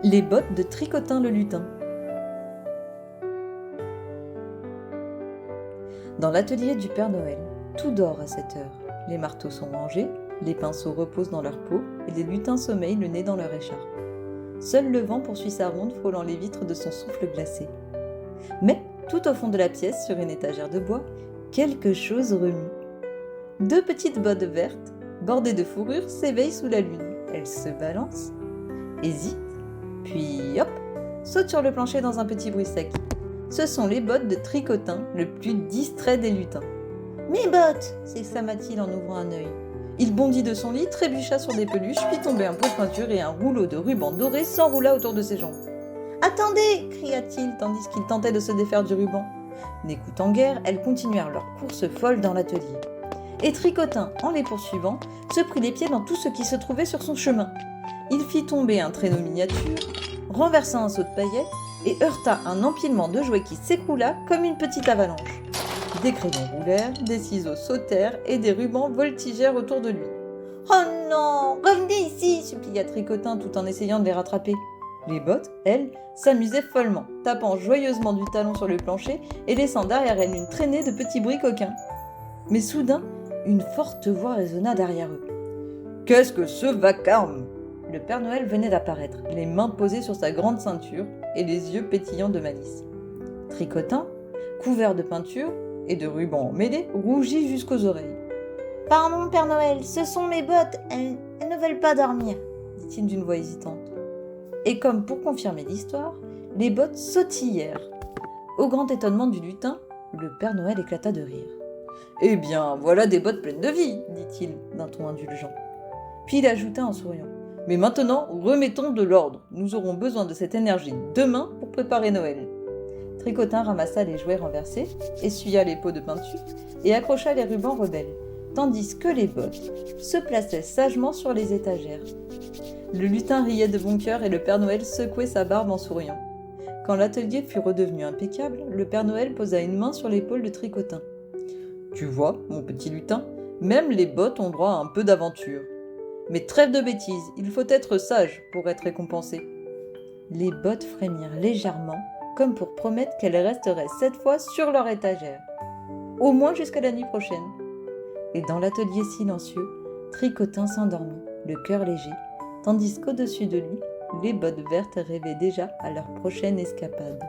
Les bottes de Tricotin le lutin. Dans l'atelier du Père Noël, tout dort à cette heure. Les marteaux sont rangés, les pinceaux reposent dans leur peau et les lutins sommeillent le nez dans leur écharpe. Seul le vent poursuit sa ronde frôlant les vitres de son souffle glacé. Mais, tout au fond de la pièce, sur une étagère de bois, quelque chose remue. Deux petites bottes vertes, bordées de fourrure, s'éveillent sous la lune. Elles se balancent, hésitent, puis hop, sautent sur le plancher dans un petit bruit sec. Ce sont les bottes de Tricotin, le plus distrait des lutins. « Mes bottes !» s'exclama-t-il en ouvrant un œil. Il bondit de son lit, trébucha sur des peluches, fit tomber un pot de peinture et un rouleau de ruban doré s'enroula autour de ses jambes. « Attendez !» cria-t-il tandis qu'il tentait de se défaire du ruban. N'écoutant guère, elles continuèrent leur course folle dans l'atelier. Et Tricotin, en les poursuivant, se prit les pieds dans tout ce qui se trouvait sur son chemin. Il fit tomber un traîneau miniature, renversa un seau de paillettes et heurta un empilement de jouets qui s'écroula comme une petite avalanche. Des crayons roulèrent, des ciseaux sautèrent et des rubans voltigèrent autour de lui. « Oh non, revenez ici !» supplia Tricotin tout en essayant de les rattraper. Les bottes, elles, s'amusaient follement, tapant joyeusement du talon sur le plancher et laissant derrière elles une traînée de petits bruits coquins. Mais soudain, une forte voix résonna derrière eux. « Qu'est-ce que ce vacarme ?» Le Père Noël venait d'apparaître, les mains posées sur sa grande ceinture et les yeux pétillants de malice. Tricotin, couvert de peinture et de rubans emmêlés, rougit jusqu'aux oreilles. « Pardon, Père Noël, ce sont mes bottes, elles ne veulent pas dormir, » dit-il d'une voix hésitante. Et comme pour confirmer l'histoire, les bottes sautillèrent. Au grand étonnement du lutin, le Père Noël éclata de rire. « Eh bien, voilà des bottes pleines de vie, » dit-il d'un ton indulgent. Puis il ajouta en souriant. « Mais maintenant, remettons de l'ordre. Nous aurons besoin de cette énergie demain pour préparer Noël. » Tricotin ramassa les jouets renversés, essuya les pots de peinture et accrocha les rubans rebelles, tandis que les bottes se plaçaient sagement sur les étagères. Le lutin riait de bon cœur et le Père Noël secouait sa barbe en souriant. Quand l'atelier fut redevenu impeccable, le Père Noël posa une main sur l'épaule de Tricotin. « Tu vois, mon petit lutin, même les bottes ont droit à un peu d'aventure. Mais trêve de bêtises, il faut être sage pour être récompensé. » Les bottes frémirent légèrement, comme pour promettre qu'elles resteraient cette fois sur leur étagère, au moins jusqu'à la nuit prochaine. Et dans l'atelier silencieux, Tricotin s'endormit, le cœur léger, tandis qu'au-dessus de lui, les bottes vertes rêvaient déjà à leur prochaine escapade.